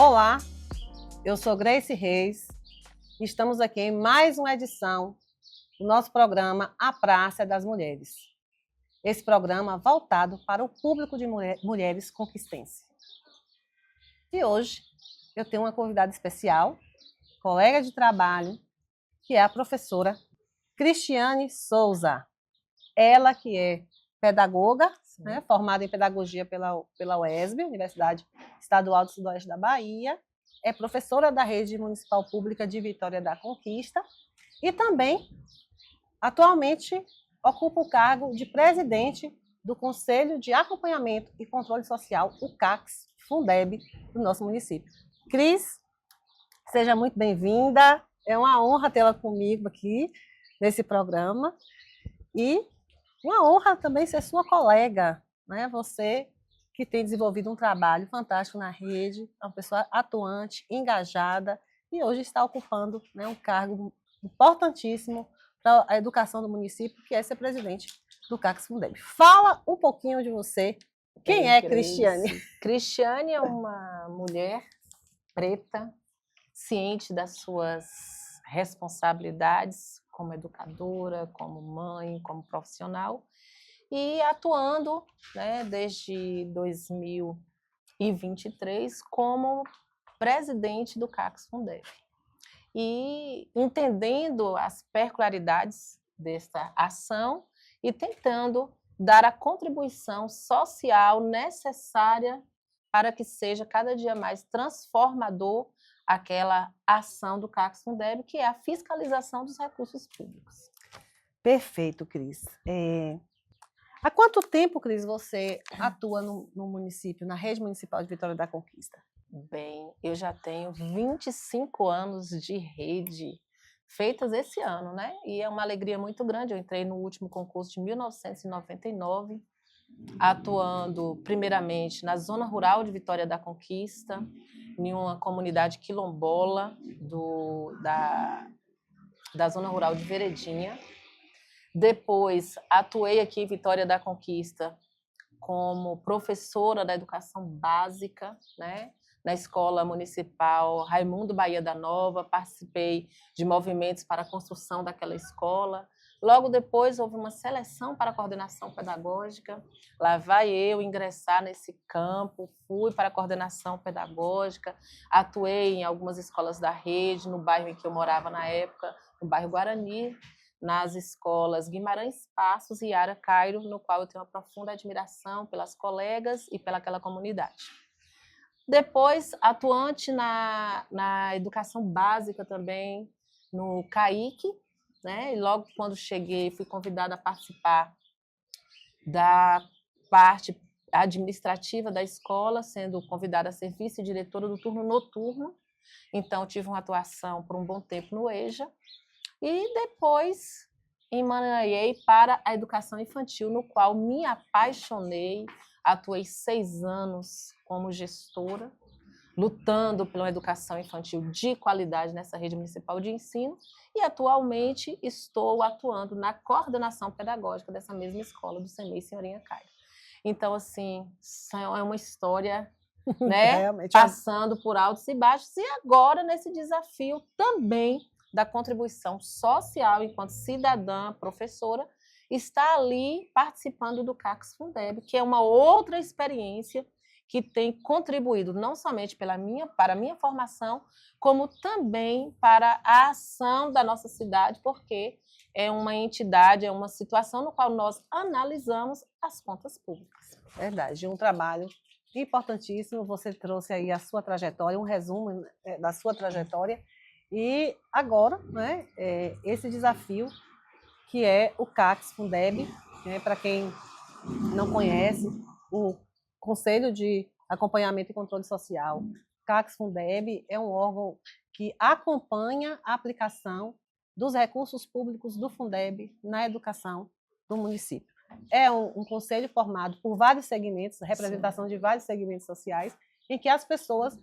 Olá, eu sou Grace Reis e estamos aqui em mais uma edição do nosso programa A Praça das Mulheres. Esse programa voltado para o público de mulheres conquistenses. E hoje eu tenho uma convidada especial, colega de trabalho, que é a professora Cristiane Souza. Ela que é pedagoga, né, formada em pedagogia pela UESB, Universidade Estadual do Sudoeste da Bahia, é professora da Rede Municipal Pública de Vitória da Conquista e também, atualmente, ocupa o cargo de presidente do Conselho de Acompanhamento e Controle Social, o CACS Fundeb, do nosso município. Cris, seja muito bem-vinda. É uma honra tê-la comigo aqui nesse programa e uma honra também ser sua colega, né? Você que tem desenvolvido um trabalho fantástico na rede, é uma pessoa atuante, engajada e hoje está ocupando, né, um cargo importantíssimo para a educação do município, que é ser presidente do CACS Fundeb. Fala um pouquinho de você. Quem é Cristiane? Cristiane é uma mulher preta, ciente das suas responsabilidades como educadora, como mãe, como profissional, e atuando, né, desde 2023 como presidente do CACS Fundeb. E entendendo as peculiaridades desta ação e tentando dar a contribuição social necessária para que seja cada dia mais transformador aquela ação do CACS Fundeb, que é a fiscalização dos recursos públicos. Perfeito, Cris. Há quanto tempo, Cris, você atua no município, na rede municipal de Vitória da Conquista? Bem, eu já tenho 25 anos de rede feitas esse ano, né? E é uma alegria muito grande. Eu entrei no último concurso de 1999, atuando primeiramente na zona rural de Vitória da Conquista, em uma comunidade quilombola da zona rural de Veredinha. Depois, atuei aqui em Vitória da Conquista como professora da educação básica, né? Na Escola Municipal Raimundo Bahia da Nova, participei de movimentos para a construção daquela escola. Logo depois, houve uma seleção para a coordenação pedagógica. Lá vai eu ingressar nesse campo, fui para a coordenação pedagógica, atuei em algumas escolas da rede, no bairro em que eu morava na época, no bairro Guarani, nas escolas Guimarães Passos e Ara Cairo, no qual eu tenho uma profunda admiração pelas colegas e pelaquela comunidade. Depois, atuante na educação básica também, no CAIC, né? E logo quando cheguei, fui convidada a participar da parte administrativa da escola, sendo convidada a ser vice-diretora do turno noturno. Então, tive uma atuação por um bom tempo no EJA. E depois emaranhei para a educação infantil, no qual me apaixonei, atuei 6 anos como gestora, lutando pela educação infantil de qualidade nessa rede municipal de ensino e atualmente estou atuando na coordenação pedagógica dessa mesma escola do CEMEI Senhorinha Cairo. Então, assim, é uma história, né, passando por altos e baixos e agora nesse desafio também da contribuição social enquanto cidadã, professora, está ali participando do CACS Fundeb, que é uma outra experiência que tem contribuído não somente para a minha formação, como também para a ação da nossa cidade, porque é uma entidade, é uma situação no qual nós analisamos as contas públicas. Verdade, um trabalho importantíssimo. Você trouxe aí a sua trajetória, um resumo da sua trajetória. E agora, né, esse desafio que é o CACS Fundeb, né, para quem não conhece, o Conselho de Acompanhamento e Controle Social, CACS Fundeb é um órgão que acompanha a aplicação dos recursos públicos do Fundeb na educação do município. É um conselho formado por vários segmentos, representação de vários segmentos sociais, em que as pessoas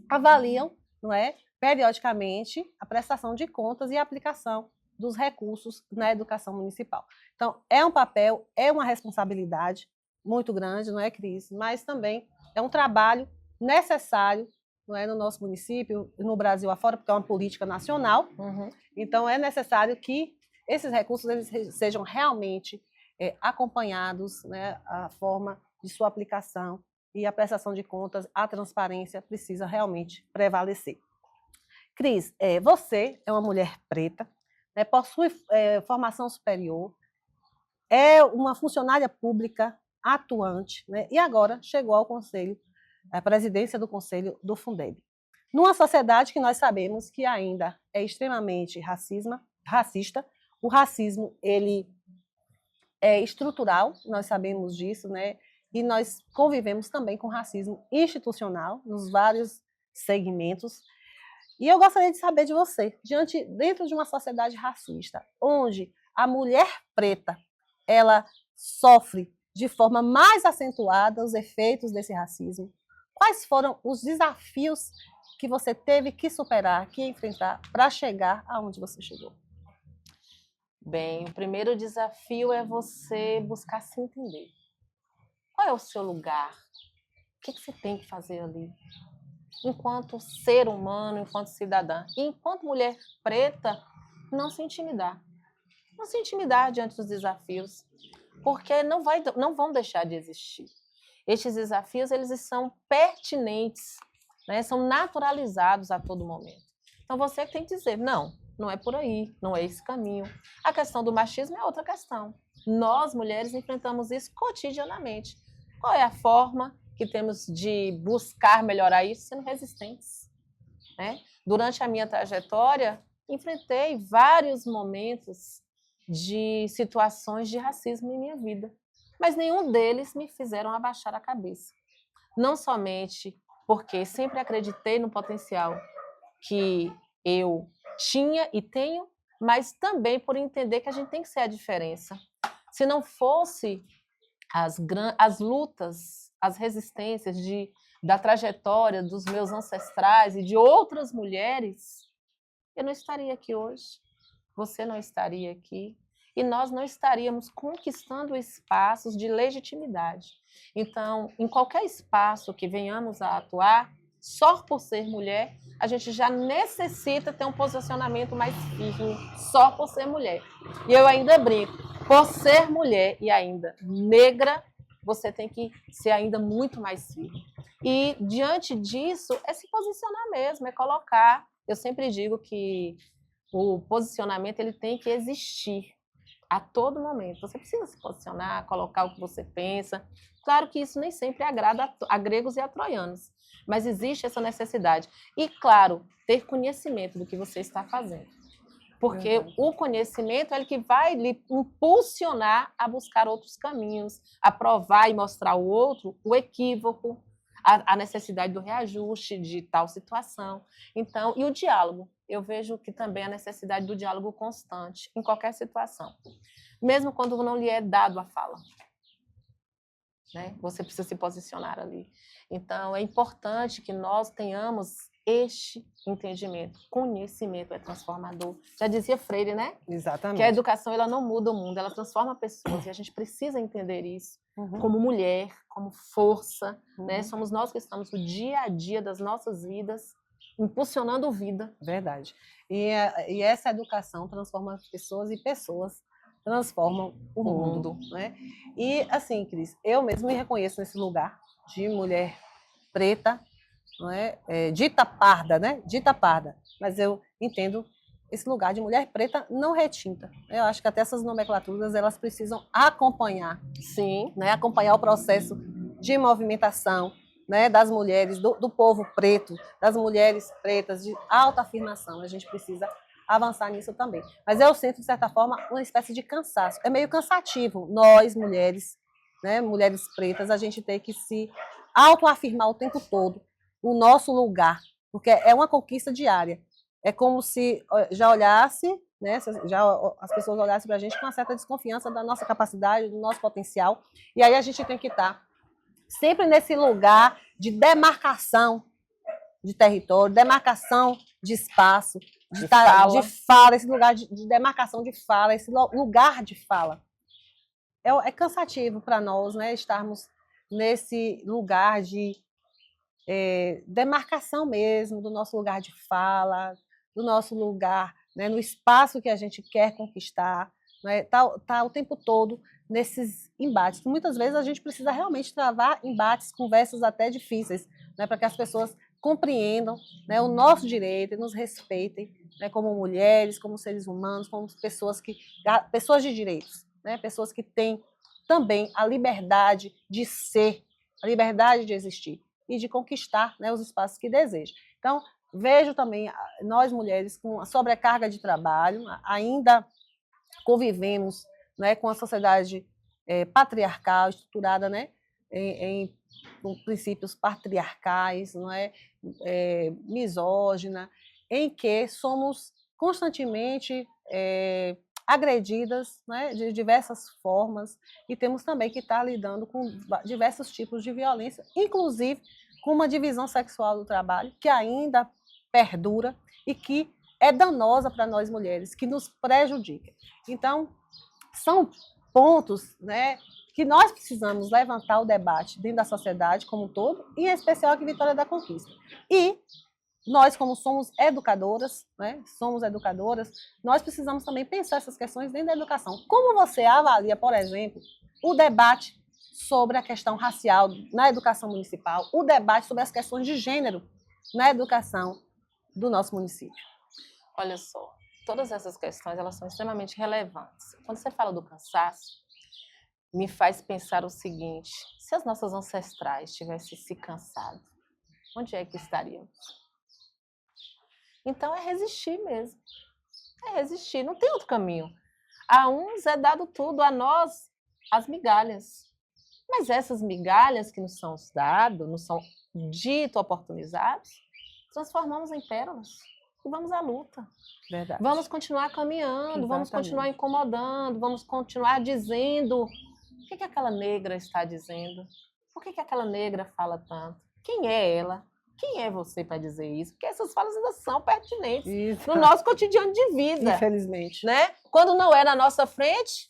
avaliam, não é, periodicamente a prestação de contas e a aplicação dos recursos na educação municipal. Então, é um papel, é uma responsabilidade muito grande, não é, Cris? Mas também é um trabalho necessário, não é, no nosso município, no Brasil afora, porque é uma política nacional. Então, é necessário que esses recursos eles sejam realmente acompanhados, né, a forma de sua aplicação e a prestação de contas, a transparência precisa realmente prevalecer. Cris, você é uma mulher preta, né, possui formação superior, é uma funcionária pública atuante, né, e agora chegou ao conselho, à presidência do conselho do Fundeb. Numa sociedade que nós sabemos que ainda é extremamente racista, o racismo ele é estrutural, nós sabemos disso, né? E nós convivemos também com racismo institucional nos vários segmentos. E eu gostaria de saber de você, dentro de uma sociedade racista, onde a mulher preta ela sofre de forma mais acentuada os efeitos desse racismo, quais foram os desafios que você teve que superar, que enfrentar para chegar aonde você chegou? Bem, o primeiro desafio é você buscar se entender. Qual é o seu lugar? O que você tem que fazer ali? Enquanto ser humano, enquanto cidadã. E enquanto mulher preta, não se intimidar. Não se intimidar diante dos desafios, porque não vão deixar de existir. Estes desafios eles são pertinentes, né? São naturalizados a todo momento. Então você tem que dizer, não é por aí, não é esse caminho. A questão do machismo é outra questão. Nós, mulheres, enfrentamos isso cotidianamente. Qual é a forma que temos de buscar melhorar isso? Sendo resistentes, né? Durante a minha trajetória, enfrentei vários momentos de situações de racismo em minha vida, mas nenhum deles me fizeram abaixar a cabeça. Não somente porque sempre acreditei no potencial que eu tinha e tenho, mas também por entender que a gente tem que ser a diferença. Se não fosse as lutas, as resistências da trajetória dos meus ancestrais e de outras mulheres, eu não estaria aqui hoje, você não estaria aqui, e nós não estaríamos conquistando espaços de legitimidade. Então, em qualquer espaço que venhamos a atuar, só por ser mulher, a gente já necessita ter um posicionamento mais firme, só por ser mulher. E eu ainda brinco, por ser mulher e ainda negra, você tem que ser ainda muito mais firme. E, diante disso, é se posicionar mesmo, é colocar. Eu sempre digo que o posicionamento ele tem que existir a todo momento. Você precisa se posicionar, colocar o que você pensa. Claro que isso nem sempre agrada a gregos e a troianos, mas existe essa necessidade. E, claro, ter conhecimento do que você está fazendo. Porque o conhecimento é ele que vai lhe impulsionar a buscar outros caminhos, a provar e mostrar ao outro o equívoco, a necessidade do reajuste de tal situação. Então, e o diálogo. Eu vejo que também a necessidade do diálogo constante em qualquer situação. Mesmo quando não lhe é dado a fala. Né? Você precisa se posicionar ali. Então, é importante que nós tenhamos este entendimento. Conhecimento é transformador. Já dizia Freire, né? Exatamente. Que a educação ela não muda o mundo, ela transforma pessoas. E a gente precisa entender isso. Como mulher, como força. Né? Somos nós que estamos no dia a dia das nossas vidas, impulsionando vida. Verdade. E essa educação transforma as pessoas e pessoas transformam o mundo. Né? E, assim, Cris, eu mesmo me reconheço nesse lugar de mulher preta, não é? Dita parda, né? Dita parda. Mas eu entendo esse lugar de mulher preta não retinta. Eu acho que até essas nomenclaturas elas precisam acompanhar. Sim. Né? Acompanhar o processo de movimentação, né, das mulheres, do povo preto, das mulheres pretas, de autoafirmação. A gente precisa avançar nisso também. Mas eu sinto, de certa forma, uma espécie de cansaço. É meio cansativo nós, mulheres, né, mulheres pretas, a gente tem que se autoafirmar o tempo todo o nosso lugar, porque é uma conquista diária. É como se já olhasse, né, já as pessoas olhassem para a gente com uma certa desconfiança da nossa capacidade, do nosso potencial, e aí a gente tem que estar sempre nesse lugar de demarcação de território, demarcação de espaço, de fala, esse lugar de demarcação de fala, esse lugar de fala. É cansativo para nós, né, estarmos nesse lugar de demarcação mesmo do nosso lugar de fala, do nosso lugar, né, no espaço que a gente quer conquistar, né, tá o tempo todo nesses embates. Muitas vezes a gente precisa realmente travar embates, conversas até difíceis, né, para que as pessoas compreendam, né, o nosso direito e nos respeitem, né, como mulheres, como seres humanos, como pessoas de direitos, né, pessoas que têm também a liberdade de ser, a liberdade de existir e de conquistar, né, os espaços que desejam. Então, vejo também nós mulheres com a sobrecarga de trabalho, ainda convivemos, né, com a sociedade patriarcal, estruturada, né, com princípios patriarcais, não é, misógina, em que somos constantemente agredidas, né, de diversas formas, e temos também que estar lidando com diversos tipos de violência, inclusive com uma divisão sexual do trabalho, que ainda perdura e que é danosa para nós mulheres, que nos prejudica. Então, são pontos, né, que nós precisamos levantar o debate dentro da sociedade como um todo, e em especial aqui em Vitória da Conquista. E nós, como somos educadoras, né, nós precisamos também pensar essas questões dentro da educação. Como você avalia, por exemplo, o debate sobre a questão racial na educação municipal, o debate sobre as questões de gênero na educação do nosso município? Olha só, todas essas questões elas são extremamente relevantes. Quando você fala do cansaço, me faz pensar o seguinte: se as nossas ancestrais tivessem se cansado, onde é que estaríamos? Então é resistir mesmo. É resistir, não tem outro caminho. A uns é dado tudo, a nós as migalhas. Mas essas migalhas que nos são dadas, nos são dito oportunizadas, transformamos em pérolas e vamos à luta. Verdade. Vamos continuar caminhando, Exatamente. Vamos continuar incomodando, vamos continuar dizendo. O que aquela negra está dizendo? Por que aquela negra fala tanto? Quem é ela? Quem é você para dizer isso? Porque essas falas ainda são pertinentes no nosso cotidiano de vida. Infelizmente. Né? Quando não é na nossa frente,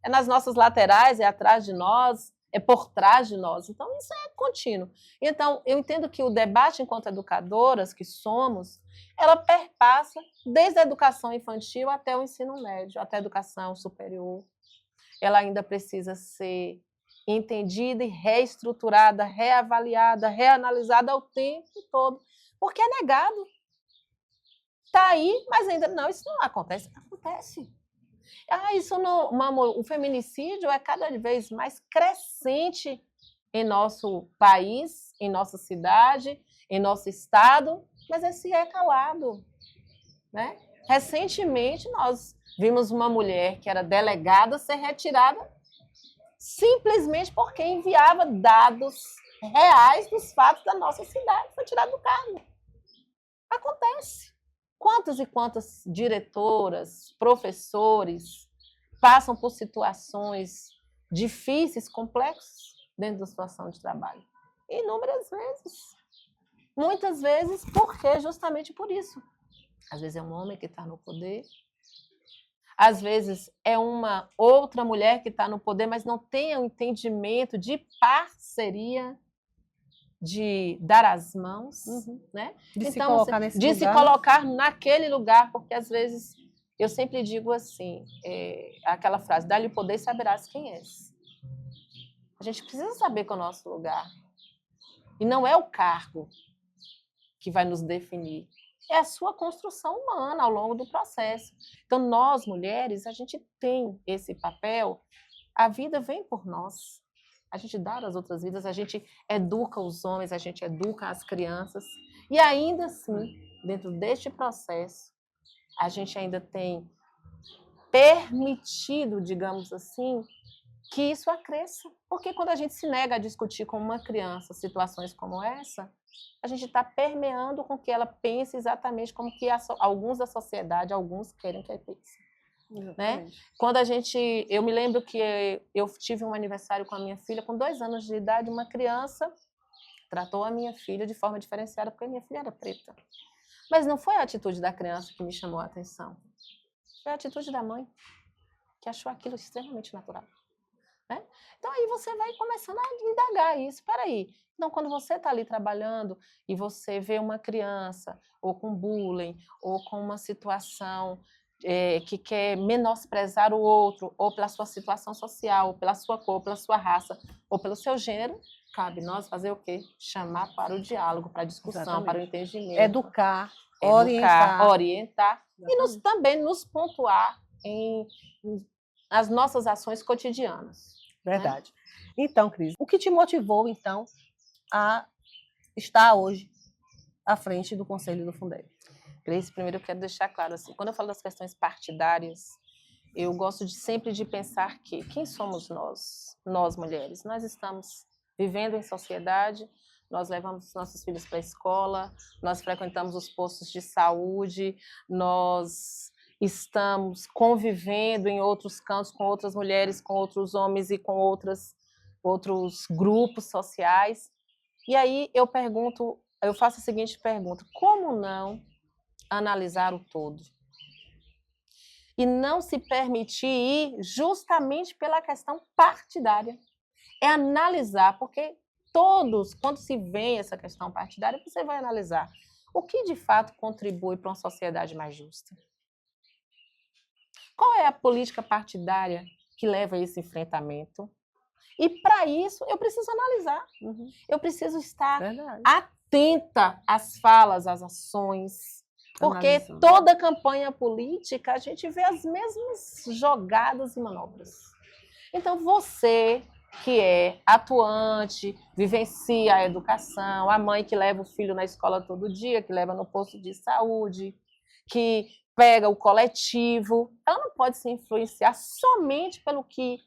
é nas nossas laterais, é atrás de nós, é por trás de nós. Então, isso é contínuo. Então, eu entendo que o debate enquanto educadoras que somos, ela perpassa desde a educação infantil até o ensino médio, até a educação superior. Ela ainda precisa ser entendida e reestruturada, reavaliada, reanalisada ao tempo todo, porque é negado. Está aí, mas ainda não, isso não acontece. Acontece. Isso não, o feminicídio é cada vez mais crescente em nosso país, em nossa cidade, em nosso estado, mas esse é calado. Né? Recentemente, nós vimos uma mulher que era delegada ser retirada simplesmente porque enviava dados reais dos fatos da nossa cidade, foi tirada do cargo. Acontece. Quantas e quantas diretoras, professores passam por situações difíceis, complexas, dentro da situação de trabalho? Inúmeras vezes. Muitas vezes, porque justamente por isso. Às vezes é um homem que está no poder, às vezes é uma outra mulher que está no poder, mas não tem o entendimento de parceria, de dar as mãos, né? De então, se colocar nesse de lugar. se colocar naquele lugar, porque às vezes eu sempre digo assim, aquela frase, dá-lhe o poder e saberás quem és. A gente precisa saber qual é o nosso lugar. E não é o cargo que vai nos definir, é a sua construção humana ao longo do processo. Então, nós, mulheres, a gente tem esse papel, a vida vem por nós. A gente dá às outras vidas, a gente educa os homens, a gente educa as crianças. E ainda assim, dentro deste processo, a gente ainda tem permitido, digamos assim, que isso acresça. Porque quando a gente se nega a discutir com uma criança situações como essa, a gente está permeando com que ela pense exatamente como que alguns da sociedade, alguns querem que ela pense. Né? Quando eu me lembro que eu tive um aniversário com a minha filha, com 2 anos de idade, uma criança tratou a minha filha de forma diferenciada, porque a minha filha era preta. Mas não foi a atitude da criança que me chamou a atenção. Foi a atitude da mãe, que achou aquilo extremamente natural. né? Então, aí você vai começando a indagar isso. Espera aí. Então, quando você está ali trabalhando e você vê uma criança ou com bullying ou com uma situação que quer menosprezar o outro, ou pela sua situação social, ou pela sua cor, pela sua raça, ou pelo seu gênero, cabe nós fazer o quê? Chamar para o diálogo, para a discussão, Exatamente. para o entendimento. Educar, orientar e também nos pontuar nas nossas ações cotidianas. Verdade. Né? Então, Cris, o que te motivou, então, a estar hoje à frente do Conselho do Fundeb? Cris, primeiro eu quero deixar claro, assim, quando eu falo das questões partidárias, eu gosto sempre de pensar que quem somos nós mulheres? Nós estamos vivendo em sociedade, nós levamos nossos filhos para a escola, nós frequentamos os postos de saúde, nós estamos convivendo em outros cantos com outras mulheres, com outros homens e com outros grupos sociais. E aí eu faço a seguinte pergunta: como não analisar o todo? E não se permitir ir justamente pela questão partidária. É analisar, porque todos, quando se vê essa questão partidária, você vai analisar o que de fato contribui para uma sociedade mais justa. Qual é a política partidária que leva a esse enfrentamento? E para isso eu preciso analisar. Eu preciso estar atenta às falas, às ações. Porque toda campanha política, a gente vê as mesmas jogadas e manobras. Então, você que é atuante, vivencia a educação, a mãe que leva o filho na escola todo dia, que leva no posto de saúde, que pega o coletivo, ela não pode se influenciar somente pelo que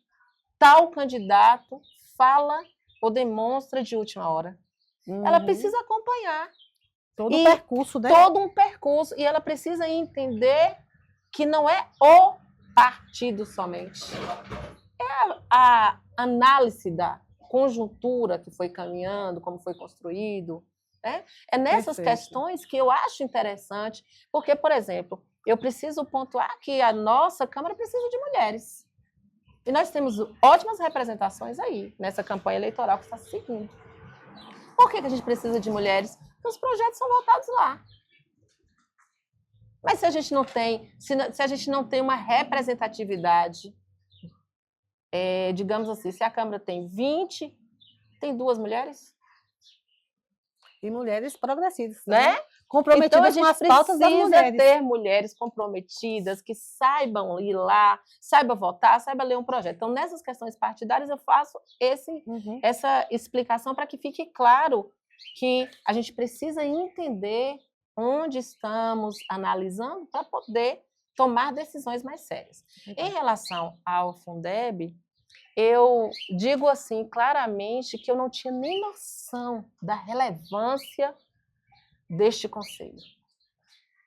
tal candidato fala ou demonstra de última hora. Ela precisa acompanhar. Todo um percurso, né? Todo um percurso. E ela precisa entender que não é o partido somente. É a análise da conjuntura que foi caminhando, como foi construído. Né? É nessas questões que eu acho interessante, porque, por exemplo, eu preciso pontuar que a nossa Câmara precisa de mulheres. E nós temos ótimas representações aí, nessa campanha eleitoral que está seguindo. Por que a gente precisa de mulheres? Porque os projetos são votados lá. Mas se a gente não tem uma representatividade, digamos assim, se a Câmara tem 20, tem 2 mulheres? E mulheres progressistas, né? Comprometidas com as pautas das mulheres. Então, a gente precisa ter mulheres comprometidas, que saibam ir lá, saibam votar, saibam ler um projeto. Então, nessas questões partidárias, eu faço essa explicação para que fique claro que a gente precisa entender onde estamos analisando para poder tomar decisões mais sérias. Em relação ao Fundeb, eu digo assim claramente que eu não tinha nem noção da relevância deste conselho.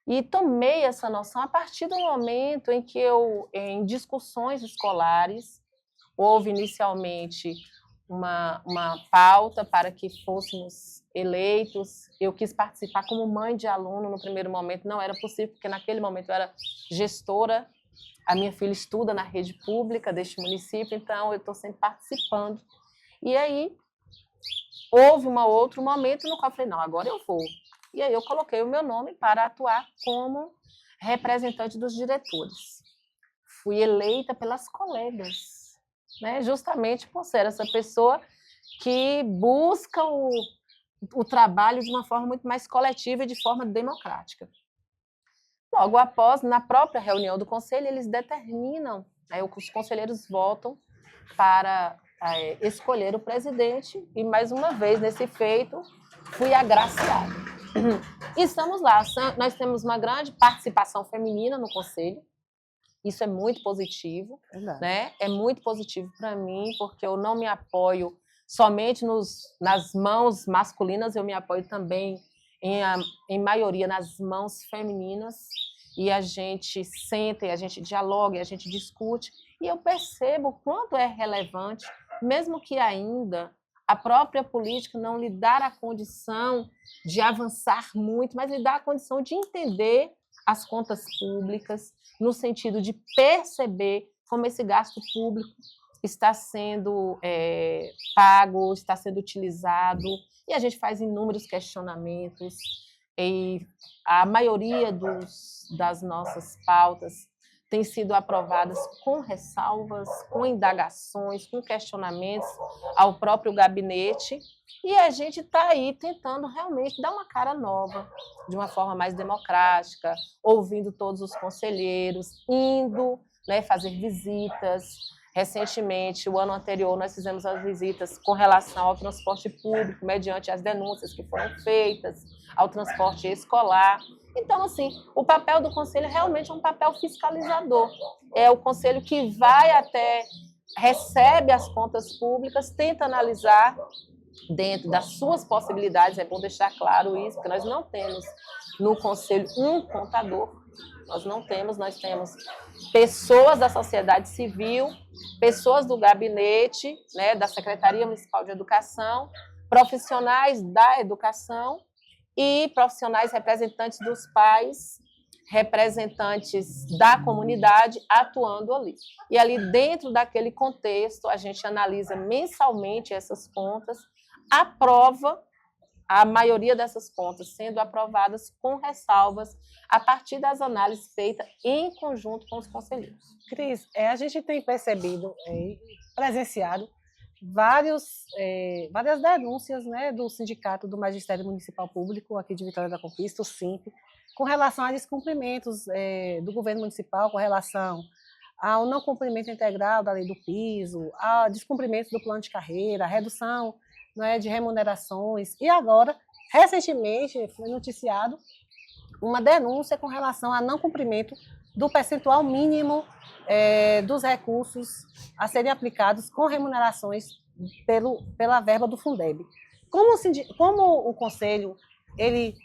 E tomei essa noção a partir do momento em que em discussões escolares, houve inicialmente uma pauta para que fôssemos eleitos. Eu quis participar como mãe de aluno no primeiro momento, não era possível, porque naquele momento eu era gestora. A minha filha estuda na rede pública deste município, então eu estou sempre participando. E aí, houve um outro momento no qual eu falei, não, agora eu vou. E aí eu coloquei o meu nome para atuar como representante dos diretores. Fui eleita pelas colegas, né? Justamente por ser essa pessoa que busca o trabalho de uma forma muito mais coletiva e de forma democrática. Logo após, na própria reunião do conselho, eles determinam, né, os conselheiros votam para escolher o presidente, e mais uma vez, nesse feito, fui agraciada. E estamos lá, nós temos uma grande participação feminina no conselho, isso é muito positivo, né? É muito positivo para mim, porque eu não me apoio somente nas mãos masculinas, eu me apoio também, em maioria, nas mãos femininas, e a gente senta, e a gente dialoga, e a gente discute, e eu percebo o quanto é relevante, mesmo que ainda a própria política não lhe dá a condição de avançar muito, mas lhe dá a condição de entender as contas públicas, no sentido de perceber como esse gasto público está sendo pago, está sendo utilizado, e a gente faz inúmeros questionamentos, e a maioria das nossas pautas tem sido aprovadas com ressalvas, com indagações, com questionamentos ao próprio gabinete, e a gente está aí tentando realmente dar uma cara nova, de uma forma mais democrática, ouvindo todos os conselheiros, indo, né, fazer visitas. Recentemente, o ano anterior, nós fizemos as visitas com relação ao transporte público, mediante as denúncias que foram feitas, ao transporte escolar. Então, assim, o papel do conselho realmente é um papel fiscalizador. É o conselho que vai até, recebe as contas públicas, tenta analisar dentro das suas possibilidades, é bom deixar claro isso, porque nós não temos no conselho um contador, nós temos pessoas da sociedade civil, pessoas do gabinete, né, da Secretaria Municipal de Educação, profissionais da educação e profissionais representantes dos pais, representantes da comunidade atuando ali. E ali dentro daquele contexto, a gente analisa mensalmente essas contas, aprova a maioria dessas contas sendo aprovadas com ressalvas a partir das análises feitas em conjunto com os conselheiros. Cris, a gente tem percebido, presenciado, várias denúncias, né, do Sindicato do Magistério Municipal Público aqui de Vitória da Conquista, o SIMP, com relação a descumprimentos do governo municipal, com relação ao não cumprimento integral da lei do piso, a descumprimento do plano de carreira, a redução, né, de remunerações. E agora, recentemente, foi noticiado uma denúncia com relação a não cumprimento do percentual mínimo dos recursos a serem aplicados com remunerações pela verba do Fundeb. Como o Conselho ele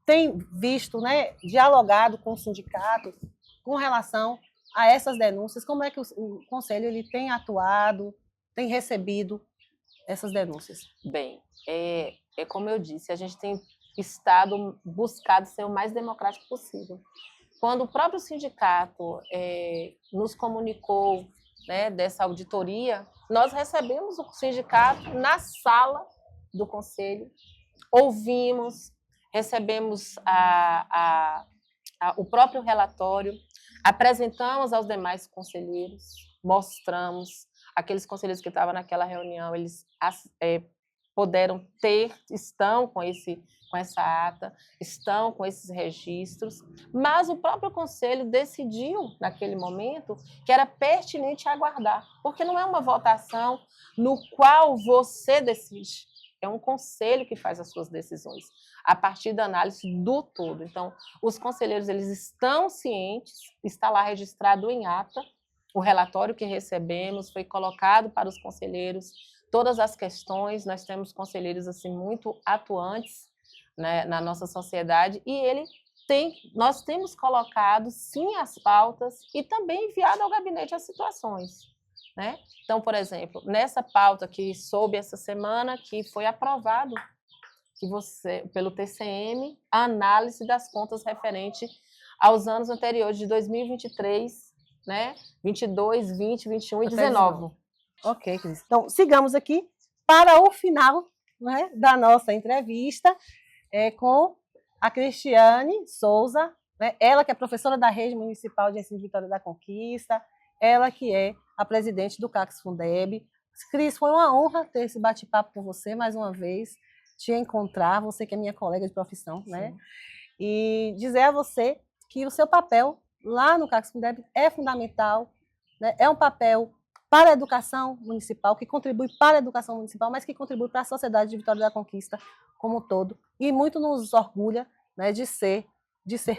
tem visto, né, dialogado com o sindicato com relação a essas denúncias, como é que o Conselho ele tem atuado, tem recebido essas denúncias? Bem, é como eu disse, a gente tem buscado ser o mais democrático possível. Quando o próprio sindicato nos comunicou, né, dessa auditoria, nós recebemos o sindicato na sala do Conselho, ouvimos, recebemos o próprio relatório, apresentamos aos demais conselheiros, mostramos, aqueles conselheiros que estavam naquela reunião, eles estão com essa ata, estão com esses registros, mas o próprio Conselho decidiu, naquele momento, que era pertinente aguardar, porque não é uma votação no qual você decide, é um Conselho que faz as suas decisões, a partir da análise do todo. Então, os conselheiros eles estão cientes, está lá registrado em ata, o relatório que recebemos foi colocado para os conselheiros, todas as questões, nós temos conselheiros assim, muito atuantes, né, na nossa sociedade, e nós temos colocado, sim, as pautas e também enviado ao gabinete as situações. Né? Então, por exemplo, nessa pauta que soube essa semana, que foi aprovado pelo TCM, a análise das contas referente aos anos anteriores de 2023, né? 22, 20, 21 e 19. Ok, Cris. Então, sigamos aqui para o final, né, da nossa entrevista com a Cristiane Souza, né, ela que é professora da Rede Municipal de Ensino de Vitória da Conquista, ela que é a presidente do CACS Fundeb. Cris, foi uma honra ter esse bate-papo com você mais uma vez, te encontrar, você que é minha colega de profissão, né? E dizer a você que o seu papel lá no CACS Fundeb é fundamental, né? É um papel para a educação municipal, que contribui para a educação municipal, mas que contribui para a sociedade de Vitória da Conquista como um todo. E muito nos orgulha, né, de ser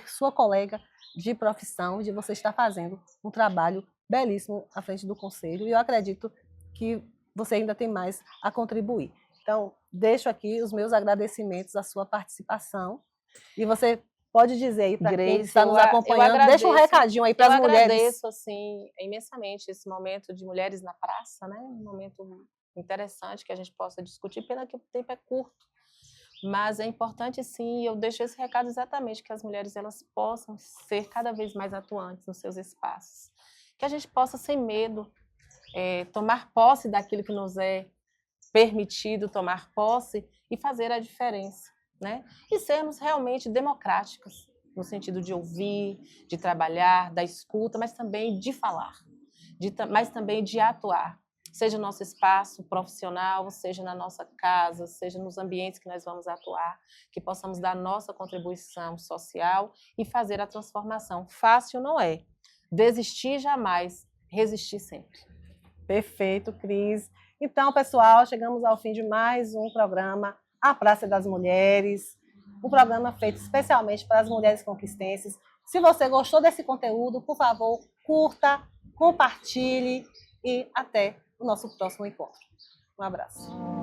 sua colega de profissão, de você estar fazendo um trabalho belíssimo à frente do Conselho. E eu acredito que você ainda tem mais a contribuir. Então, deixo aqui os meus agradecimentos à sua participação. E você pode dizer aí para quem está nos acompanhando, deixa um recadinho aí para as mulheres. Eu agradeço assim, imensamente esse momento de Mulheres na Praça, né? Um momento interessante que a gente possa discutir, pena que o tempo é curto. Mas é importante, sim, e eu deixo esse recado exatamente, que as mulheres elas possam ser cada vez mais atuantes nos seus espaços. Que a gente possa, sem medo, tomar posse daquilo que nos é permitido tomar posse e fazer a diferença, né? E sermos realmente democráticas, no sentido de ouvir, de trabalhar, da escuta, mas também de falar, mas também de atuar, seja no nosso espaço profissional, seja na nossa casa, seja nos ambientes que nós vamos atuar, que possamos dar nossa contribuição social e fazer a transformação. Fácil não é. Desistir jamais, resistir sempre. Perfeito, Cris. Então, pessoal, chegamos ao fim de mais um programa, A Praça das Mulheres, um programa feito especialmente para as mulheres conquistenses. Se você gostou desse conteúdo, por favor, curta, compartilhe e até o nosso próximo encontro. Um abraço.